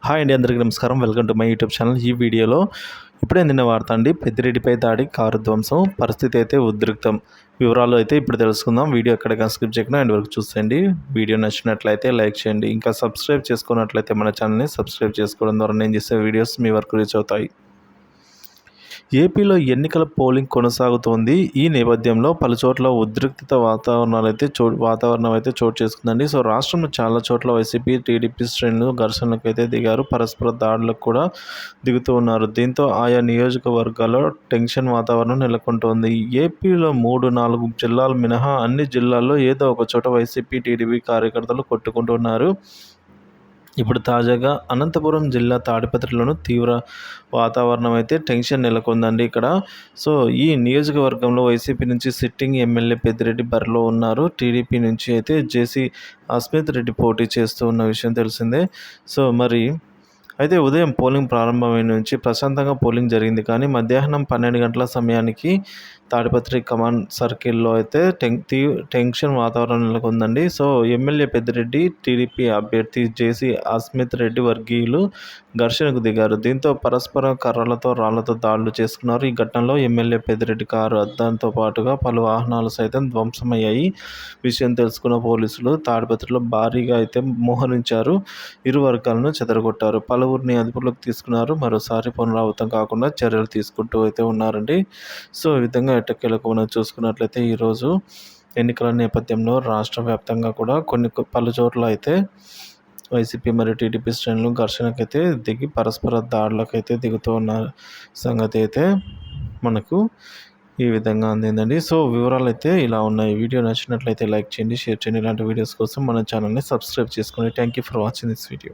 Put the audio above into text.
Hi అండి, అందరికీ నమస్కారం. Welcome to my YouTube channel. ఈ వీడియోలో ఇప్పుడే నిన్న వార్త అండి, పెద్దిరెడ్డిపై దాడి, కారు ధ్వంసం, పరిస్థితి అయితే ఉద్రిక్తం. వివరాలు అయితే ఇప్పుడు తెలుసుకుందాం. వీడియో ఎక్కడికైనా స్కిప్ చేయకుండా ఎండ్ వరకు చూసేయండి. వీడియో నచ్చినట్లయితే లైక్ చేయండి. ఇంకా సబ్స్క్రైబ్ చేసుకున్నట్లయితే మన ఛానల్ని సబ్స్క్రైబ్ చేసుకోవడం ద్వారా నేను చేసే వీడియోస్ మీ వరకు రీచ్ అవుతాయి. ఏపీలో ఎన్నికల పోలింగ్ కొనసాగుతోంది. ఈ నేపథ్యంలో పలుచోట్ల ఉద్రిక్తత వాతావరణం అయితే చోటు చేసుకుందండి. సో రాష్ట్రంలో చాలా చోట్ల వైసీపీ, టీడీపీ శ్రేణులు ఘర్షణలకు అయితే దిగారు. పరస్పర దాడులకు కూడా దిగుతూ ఉన్నారు. దీంతో ఆయా నియోజకవర్గాల్లో టెన్షన్ వాతావరణం నెలకొంటోంది. ఏపీలో 3-4 జిల్లాలు మినహా అన్ని జిల్లాల్లో ఏదో ఒక చోట వైసీపీ, టీడీపీ కార్యకర్తలు కొట్టుకుంటున్నారు. ఇప్పుడు తాజాగా అనంతపురం జిల్లా తాడిపత్రిలోనూ తీవ్ర వాతావరణం అయితే టెన్షన్ నెలకొందండి ఇక్కడ. సో ఈ నియోజకవర్గంలో వైసీపీ నుంచి సిట్టింగ్ ఎమ్మెల్యే పెద్దిరెడ్డి బరిలో ఉన్నారు. టీడీపీ నుంచి అయితే జేసీ అస్మిత్ రెడ్డి పోటీ చేస్తూ ఉన్న విషయం తెలిసిందే. సో అయితే ఉదయం పోలింగ్ ప్రారంభమైన నుంచి ప్రశాంతంగా పోలింగ్ జరిగింది. కానీ మధ్యాహ్నం 12 గంటల సమయానికి తాడిపత్రి కమాండ్ సర్కిల్లో అయితే టెన్షన్ వాతావరణం నెలకొందండి. సో ఎమ్మెల్యే పెద్దిరెడ్డి, టీడీపీ అభ్యర్థి జేసీ అస్మిత్ రెడ్డి వర్గీయులు ఘర్షణకు దిగారు. దీంతో పరస్పర కర్రలతో, రాళ్లతో దాడులు చేసుకున్నారు. ఈ ఘటనలో ఎమ్మెల్యే పెద్దిరెడ్డి కారు అద్దంతో పాటుగా పలు వాహనాలు సైతం ధ్వంసమయ్యాయి. విషయం తెలుసుకున్న పోలీసులు తాడిపత్రిలో భారీగా అయితే మోహరించారు. ఇరు వర్గాలను చెదరగొట్టారు. పలువురిని అదుపులోకి తీసుకున్నారు. మరోసారి పునరావృతం కాకుండా చర్యలు తీసుకుంటూ అయితే ఉన్నారండి. సో ఈ విధంగా ఎట్టకేలకు మనం చూసుకున్నట్లయితే ఈరోజు ఎన్నికల నేపథ్యంలో రాష్ట్ర వ్యాప్తంగా కూడా పలు చోట్ల అయితే వైసీపీ మరియు టీడీపీ శ్రేణులు ఘర్షణకైతే దిగి పరస్పర దాడులకైతే దిగుతూ ఉన్న సంగతి అయితే మనకు ఈ విధంగా అందిందండి. సో వివరాలు అయితే ఇలా ఉన్నాయి. వీడియో నచ్చినట్లయితే లైక్ చేయండి, షేర్ చేయండి. ఇలాంటి వీడియోస్ కోసం మన ఛానల్ని సబ్స్క్రైబ్ చేసుకోండి. Thank you for watching this video.